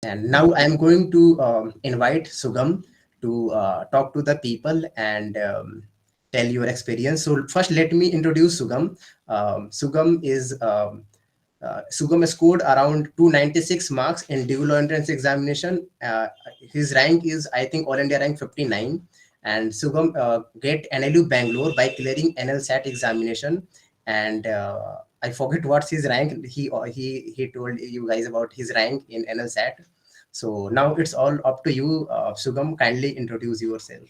And now I'm going to invite Sugam to talk to the people and tell your experience. So first, let me introduce Sugam. Sugam scored around 296 marks in dual entrance examination. His rank is, I think, All India rank 59. And Sugam get NLU Bangalore by clearing NLSAT examination. And I forget what's his rank. He told you guys about his rank in NLSAT. So now it's all up to you, Sugam. Kindly introduce yourself.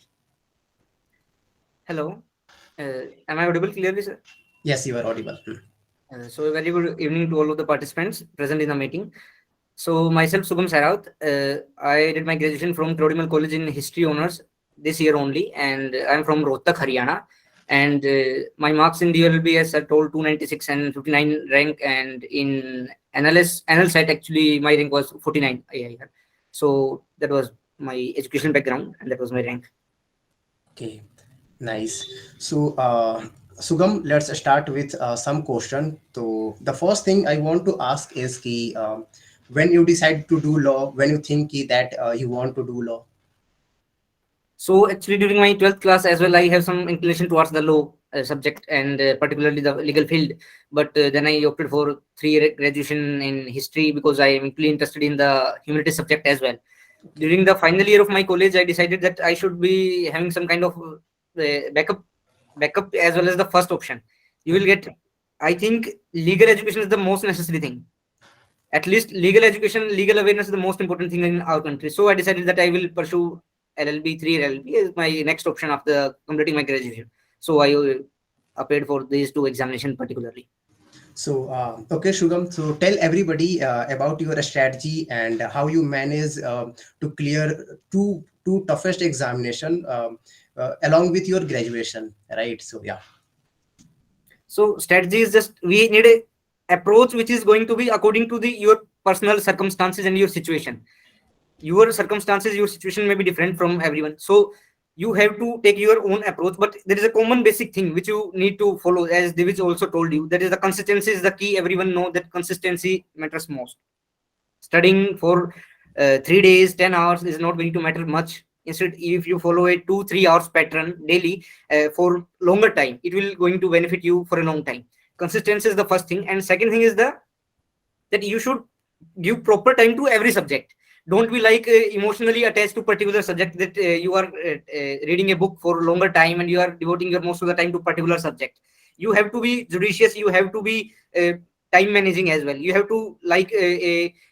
Hello. Am I audible clearly, sir? Yes, you are audible. So, a very good evening to all of the participants present in the meeting. So, myself, Sugam Saraut. I did my graduation from Prodimel College in History Honors this year only, and I'm from Rohtak, Haryana. And my marks in DLB, as I told, 296 and 59 rank, and in NLSAT, actually, my rank was 49. Yeah. So, that was my education background, and that was my rank. Okay, nice. So, Sugam, let's start with some question. So, the first thing I want to ask is ki, when you decide to do law, when you think ki that you want to do law. So actually, during my 12th class as well, I have some inclination towards the law subject and particularly the legal field. But then I opted for 3 year graduation in history because I am equally interested in the humanities subject as well. Okay. During the final year of my college, I decided that I should be having some kind of backup as well as the first option. You will Okay. get, I think, legal education is the most necessary thing. At least legal education, legal awareness is the most important thing in our country. So I decided that I will pursue LLB, 3 LLB is my next option after completing my graduation. So I applied for these 2 examinations particularly. So, okay, Shugam. So, tell everybody about your strategy and how you manage to clear two toughest examination along with your graduation, right? So, yeah. So strategy is just we need a approach which is going to be according to the your personal circumstances and your situation. Your circumstances, your situation may be different from everyone. So you have to take your own approach, but there is a common basic thing which you need to follow, as Divij also told you. That is the consistency is the key. Everyone know that consistency matters most. Studying for 3 days, 10 hours is not going to matter much. Instead, if you follow a 2-3 hours pattern daily for longer time, it will going to benefit you for a long time. Consistency is the first thing, and second thing is the that you should give proper time to every subject. Don't be like emotionally attached to particular subject, that you are reading a book for longer time and you are devoting your most of the time to particular subject. You have to be judicious, you have to be time managing as well. You have to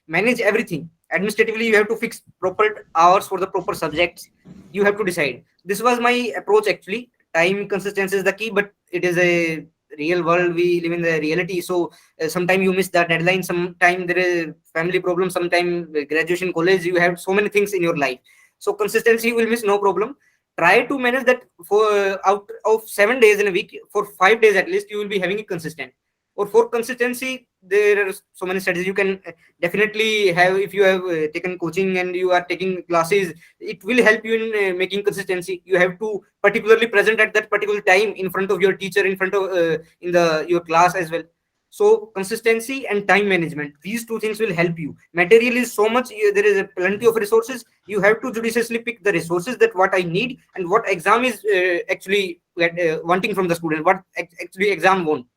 manage everything administratively. You have to fix proper hours for the proper subjects. You have to decide. This was my approach actually. Time consistency is the key, but it is a real world, we live in the reality. So sometime you miss the deadline, sometime there is family problem, sometime graduation, college, you have so many things in your life. So consistency you will miss, no problem. Try to manage that for out of 7 days in a week, for 5 days at least you will be having it consistent. Or for consistency, there are so many strategies you can definitely have. If you have taken coaching and you are taking classes, it will help you in making consistency. You have to particularly present at that particular time in front of your teacher, in front of in the your class as well. So consistency and time management, these two things will help you. Material is so much, there is a plenty of resources. You have to judiciously pick the resources, that what I need and what exam is actually wanting from the student, what actually exam want.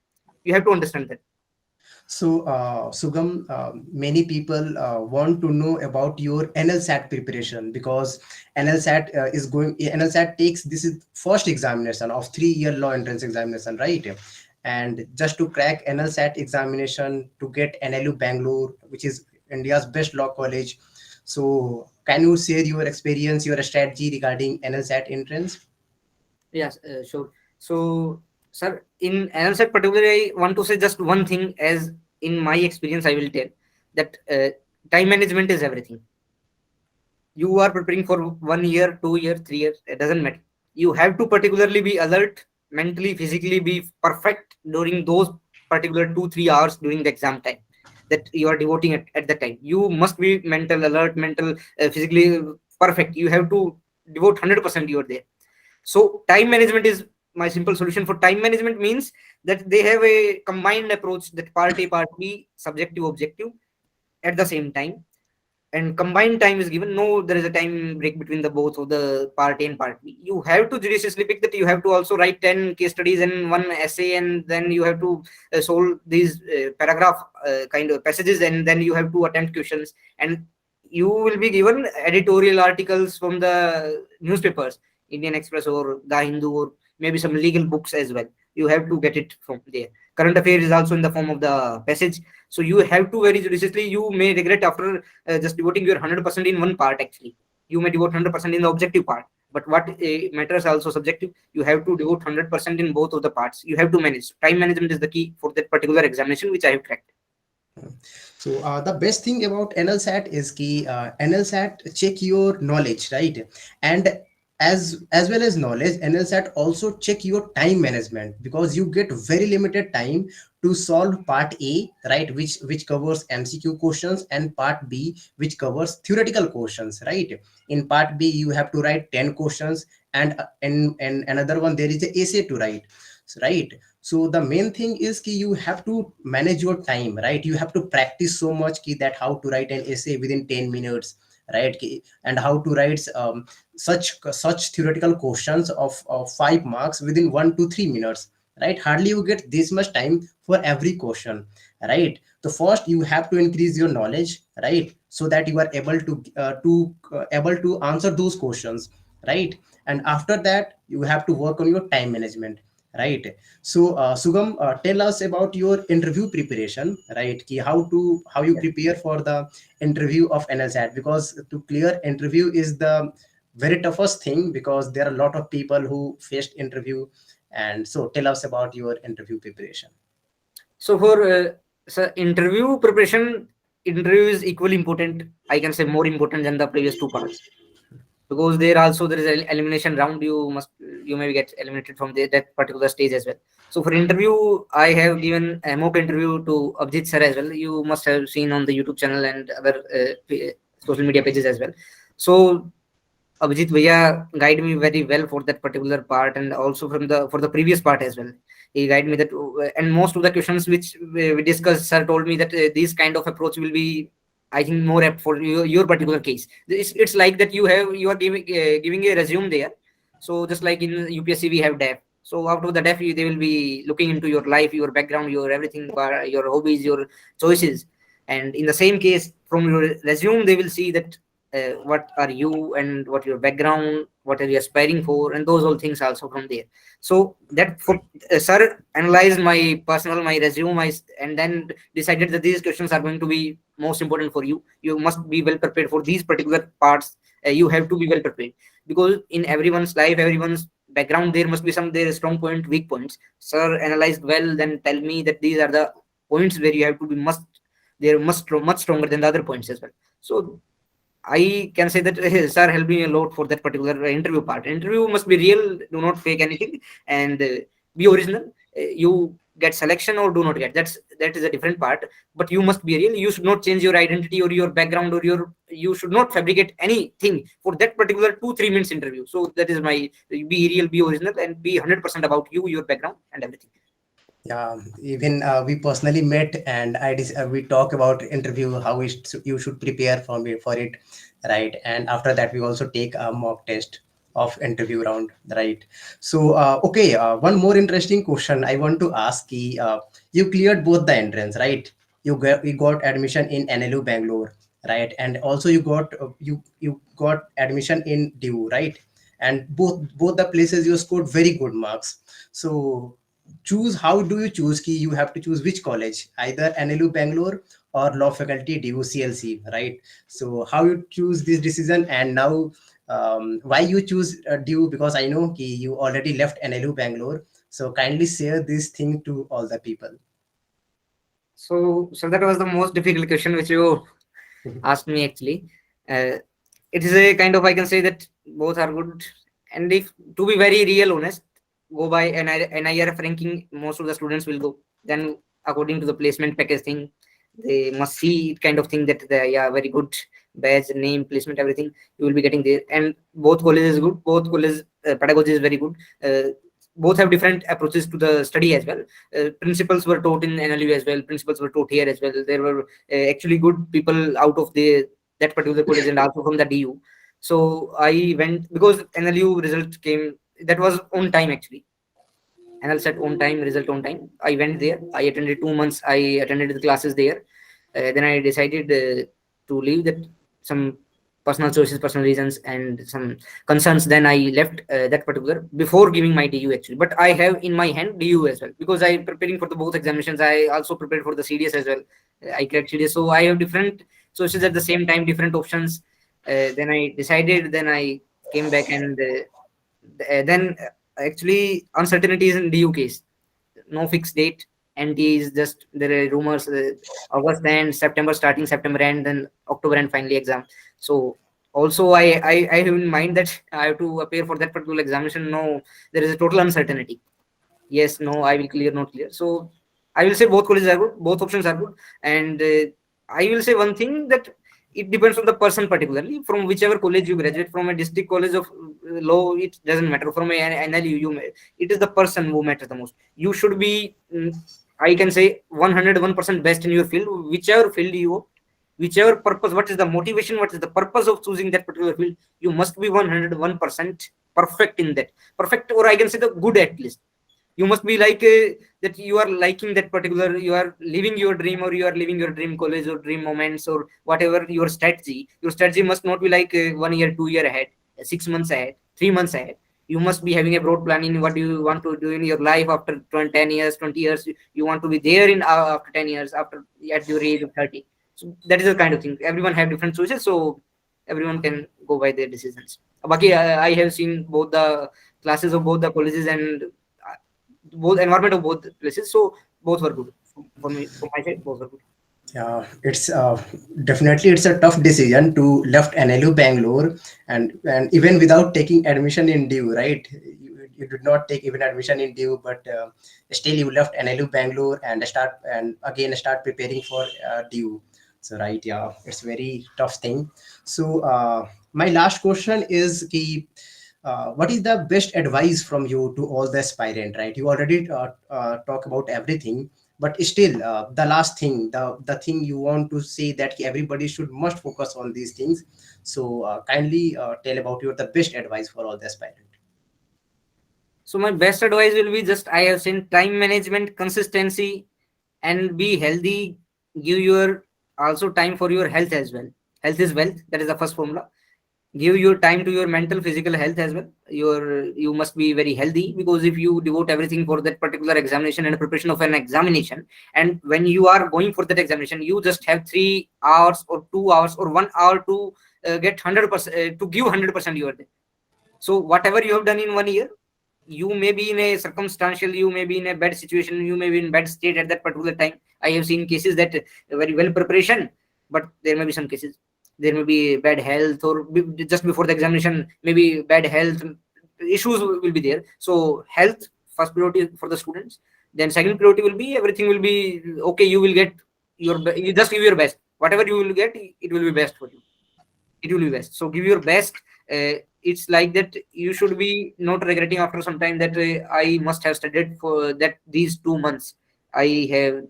You have to understand that. So, Sugam, many people want to know about your NLSAT preparation because NLSAT NLSAT takes this is first examination of 3 year law entrance examination, right? And just to crack NLSAT examination to get NLU Bangalore, which is India's best law college. So, can you share your experience, your strategy regarding NLSAT entrance? Yes, sure. So, sir, in NLSAT particularly, I want to say just one thing. As in my experience, I will tell that time management is everything. You are preparing for 1 year, 2 year, 3 years. It doesn't matter. You have to particularly be alert, mentally, physically be perfect during those particular 2-3 hours during the exam time that you are devoting at that time. You must be mental alert, mental, physically perfect. You have to devote 100% you are there. So time management is my simple solution for time management. Means that they have a combined approach, that part A, part B, subjective, objective at the same time. and combined time is given. No, there is a time break between the both of the part A and part B. You have to judiciously pick that. You have to also write 10 case studies and one essay, and then you have to solve these paragraph kind of passages, and then you have to attempt questions, and you will be given editorial articles from the newspapers, Indian Express or the Hindu, or maybe some legal books as well. You have to get it from there. Current affairs is also in the form of the passage, so you have to very judiciously. You may regret after just devoting your 100% in one part. Actually, you may devote 100% in the objective part, but what matters also subjective. You have to devote 100% in both of the parts. You have to manage. Time management is the key for that particular examination, which I have cracked. So the best thing about NLSAT is ki NLSAT check your knowledge, right? And as well as knowledge, NLSAT also check your time management, because you get very limited time to solve part A, right, which covers MCQ questions, and part B, which covers theoretical questions, right? In part B, you have to write 10 questions, and in another one there is a essay to write, right? So the main thing is ki you have to manage your time, right? You have to practice so much ki that how to write an essay within 10 minutes, right? And how to write such theoretical questions of 5 marks within 1 to 3 minutes, right? Hardly you get this much time for every question, right? So first you have to increase your knowledge, right, so that you are able to answer those questions, right? And after that you have to work on your time management, right? So Sugam, tell us about your interview preparation, right? How you prepare for the interview of NLSAT, because to clear interview is the very toughest thing, because there are a lot of people who faced interview. And so tell us about your interview preparation. So for interview preparation, interview is equally important. I can say more important than the previous two parts, because there is an elimination round. You may get eliminated from that particular stage as well. So for interview, I have given a mock interview to Abhijit sir as well. You must have seen on the YouTube channel and other social media pages as well. So Abhijit Bhaiya guide me very well for that particular part, and also from the for the previous part as well. He guide me that, and most of the questions which we discussed, sir told me that this kind of approach will be, I think, more apt for your particular case. It's like that you are giving a resume there. So just like in UPSC we have DEF. So after the DEF, they will be looking into your life, your background, your everything, your hobbies, your choices. And in the same case, from your resume, they will see that what are you and what your background, what are you aspiring for, and those all things also from there. So that for sir analyzed my personal, my resume, and then decided that these questions are going to be most important for you. You must be well prepared for these particular parts. You have to be well prepared, because in everyone's life, everyone's background, there must be some their strong point, weak points. Sir analyzed well, then tell me that these are the points where you have to be they're much stronger than the other points as well. So I can say that sir helped me a lot for that particular interview part. Interview must be real, do not fake anything, and be original. You get selection or do not get. That is a different part. But you must be real. You should not change your identity or your background, or you should not fabricate anything for that particular 2-3 minutes interview. So that is my be real, be original, and be 100% about you, your background, and everything. Yeah, even we personally met, and we talk about interview, how you should prepare for it, right? And after that, we also take a mock test of interview round, right? So okay, one more interesting question I want to ask. You cleared both the entrance, right? You got admission in NLU Bangalore, right? And also you got admission in DU, right? And both the places you scored very good marks. So choose, how do you choose key? You have to choose which college, either NLU Bangalore or law faculty DUCLC, right? So how you choose this decision, and now why you choose DU? Because I know key you already left NLU Bangalore, so kindly share this thing to all the people. So that was the most difficult question which you asked me actually. Uh, it is a kind of, I can say that both are good. And if to be very real honest, go by NIRF ranking, most of the students will go. Then according to the placement package thing, they must see it kind of thing that they, yeah, very good badge, name, placement, everything you will be getting there. And both colleges is good. Both colleges pedagogy is very good. Both have different approaches to the study as well. Principles were taught in NLU as well. Principles were taught here as well. There were actually good people out of the that particular college and also from the DU. So I went because NLU result came, that was on time actually. NLSAT on time, result on time. I went there. I attended 2 months. I attended the classes there. Then I decided to leave that some personal choices, personal reasons, and some concerns. Then I left that particular before giving my DU actually. But I have in my hand DU as well because I am preparing for the both examinations. I also prepared for the CDS as well. I cracked CDS, so I have different choices at the same time, different options. Then I decided. Then I came back and then actually uncertainties in DU case, no fixed date. NT is just there are rumors. August and September, starting September and then October and finally exam. So also I have in mind that I have to appear for that particular examination. No, there is a total uncertainty. Yes, no, I will clear, not clear. So I will say both colleges are good, both options are good, and I will say one thing that it depends on the person particularly from whichever college you graduate from, a district college of law, it doesn't matter, from a NLU it is the person who matters the most. You should be I can say 101% best in your field, whichever field you, whichever purpose, what is the motivation, what is the purpose of choosing that particular field, you must be 101% perfect in that, perfect, or I can say the good at least. You must be like that you are liking that particular, you are living your dream, or you are living your dream college or dream moments or whatever your strategy must not be like 1 year 2 year ahead, 6 months ahead, 3 months ahead. You must be having a broad plan in what you want to do in your life after 20, 10 years, 20 years. You want to be there in after 10 years, after at your age of 30. So that is the kind of thing. Everyone have different choices, so everyone can go by their decisions. Baki, I have seen both the classes of both the colleges and both environment of both places. So both were good for me. From my side, both were good. Yeah, it's definitely it's a tough decision to left NLU Bangalore, and even without taking admission in DU, right? You did not take even admission in DU, but still you left NLU Bangalore and start preparing for DU. So right, yeah, it's very tough thing. So my last question is ki, what is the best advice from you to all the aspirant, right? You already talk about everything, but still the last thing, the thing you want to say that everybody should must focus on these things. So kindly tell about your the best advice for all the aspirant. So my best advice will be just I have seen time management, consistency, and be healthy. Give your also time for your health as well. Health is wealth. That is the first formula. Give your time to your mental physical health as well. You must be very healthy, because if you devote everything for that particular examination and preparation of an examination, and when you are going for that examination you just have 3 hours or 2 hours or 1 hour to get 100%, to give 100% your day. So whatever you have done in 1 year, you may be in a circumstantial, you may be in a bad situation, you may be in bad state at that particular time. I have seen cases that very well preparation, but there may be some cases, there may be bad health, or just before the examination maybe bad health issues will be there. So health first priority for the students, then second priority will be everything will be okay. You will get you just give your best. Whatever you will get, it will be best for you, it will be best. So give your best. It's like that you should be not regretting after some time that I must have studied for that these 2 months. I have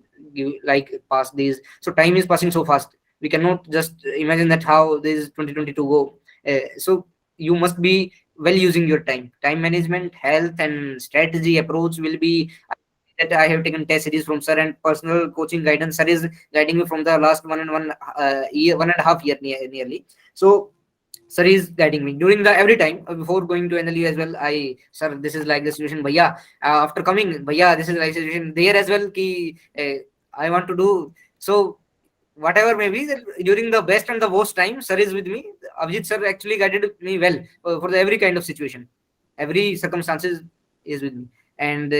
like passed these. So time is passing so fast. We cannot just imagine that how this 2022 go. So you must be well using your time. Time management, health, and strategy approach will be that I have taken test series from sir and personal coaching guidance. Sir is guiding me from the last 1.5 year, 1.5 year nearly. So sir is guiding me during the every time before going to NLU as well. I sir, this is like the situation, bhaiya. After coming, bhaiya, this is like situation there as well. Ki I want to do so. Whatever may be that during the best and the worst time, sir is with me. Abhijit sir actually guided me well for the every kind of situation, every circumstances is with me. And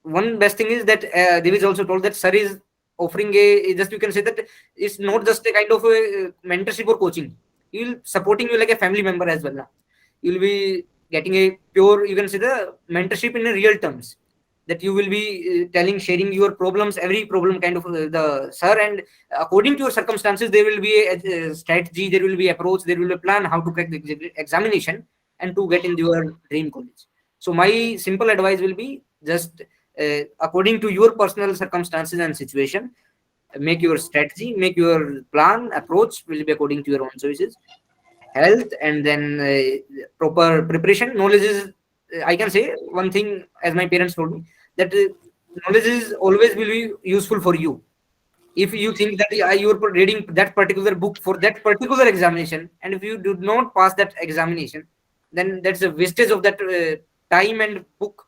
one best thing is that Devi is also told that sir is offering a, just you can say that it's not just a kind of a mentorship or coaching. He will supporting you like a family member as well. Now you will be getting a pure, you can say the mentorship in a real terms, that you will be telling, sharing your problems, every problem kind of the sir, and according to your circumstances there will be a strategy, there will be approach, there will be a plan how to crack the examination and to get into your dream college. So my simple advice will be just according to your personal circumstances and situation, make your strategy, make your plan, approach will be according to your own choices. Health, and then proper preparation. Knowledge is, I can say one thing, as my parents told me, that knowledge is always will be useful for you. If you think that you are reading that particular book for that particular examination, and if you do not pass that examination, then that's a wastage of that time and book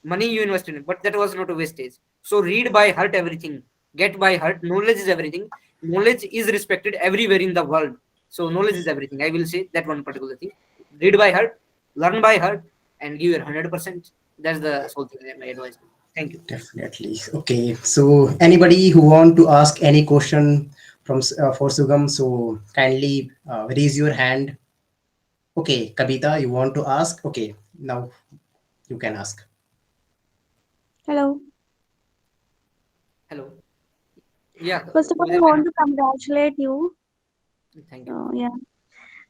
money you invest in it. But that was not a wastage. So read by heart everything, get by heart. Knowledge is everything. Knowledge is respected everywhere in the world. So knowledge is everything, I will say that one particular thing. Read by heart, learn by heart, and give your 100%. That's the sole thing that my advice. Thank you. Definitely. Okay. So anybody who want to ask any question from for Sugam, so kindly raise your hand. Okay, Kavita, you want to ask? Okay, now you can ask. Hello. Hello. Yeah. First of all, I want to congratulate you. Thank you. Yeah.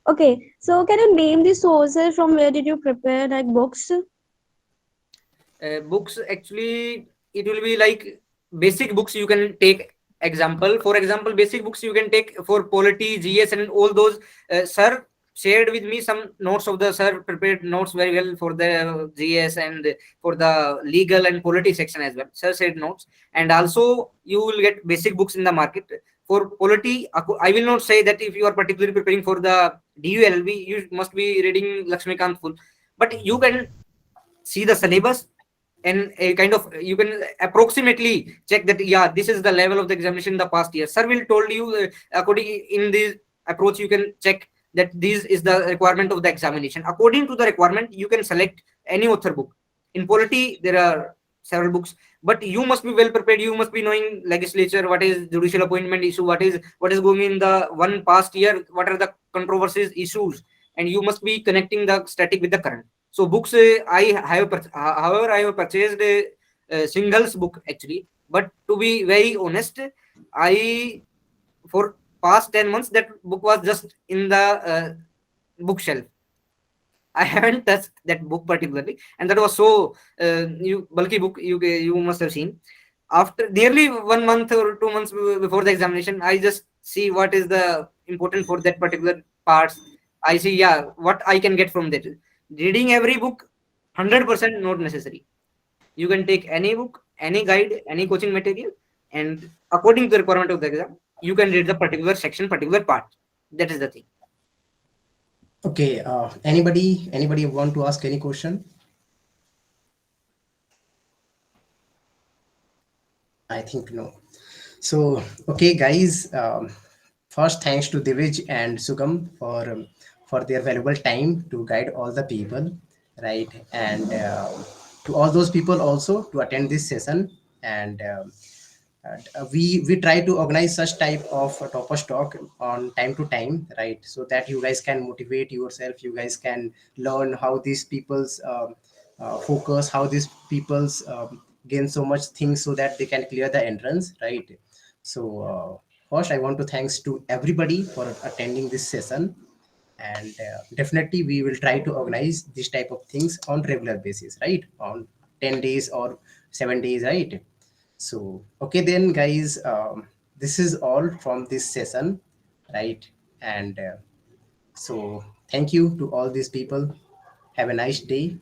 Okay. So, can you name the sources from where did you prepare, like books? Books, actually it will be like basic books you can take example. For example, basic books you can take for polity, gs, and all those. Sir shared with me some notes of the sir prepared notes very well for the gs and for the legal and polity section as well. Sir said notes. And also you will get basic books in the market for polity. I will not say that if you are particularly preparing for the DULB you must be reading Lakshmikant full, but you can see the syllabus, and a kind of you can approximately check that, yeah, this is the level of the examination in the past year. Sir will told you according in this approach you can check that this is the requirement of the examination. According to the requirement you can select any author book. In polity there are several books, but you must be well prepared. You must be knowing legislature, what is judicial appointment issue, what is going in the one past year, what are the controversies issues, and you must be connecting the static with the current. So books, however, I have purchased a singles book actually. But to be very honest, I for past 10 months that book was just in the bookshelf. I haven't touched that book particularly, and that was so you bulky book. You must have seen. After nearly 1 month or 2 months before the examination, I just see what is the important for that particular parts. I see, yeah, what I can get from that. Reading every book, 100% not necessary. You can take any book, any guide, any coaching material, and according to the requirement of the exam, you can read the particular section, particular part. That is the thing. Okay, anybody want to ask any question? I think no. So, okay, guys. First, thanks to Divij and Sugam for their valuable time to guide all the people, right? And to all those people also to attend this session. And we try to organize such type of toppers talk on time to time, right? So that you guys can motivate yourself. You guys can learn how these people's focus, how these people's gain so much things so that they can clear the entrance, right? So first I want to thanks to everybody for attending this session. And definitely we will try to organize this type of things on regular basis, right? On 10 days or 7 days, right? So okay then guys, this is all from this session, right? And so thank you to all these people. Have a nice day.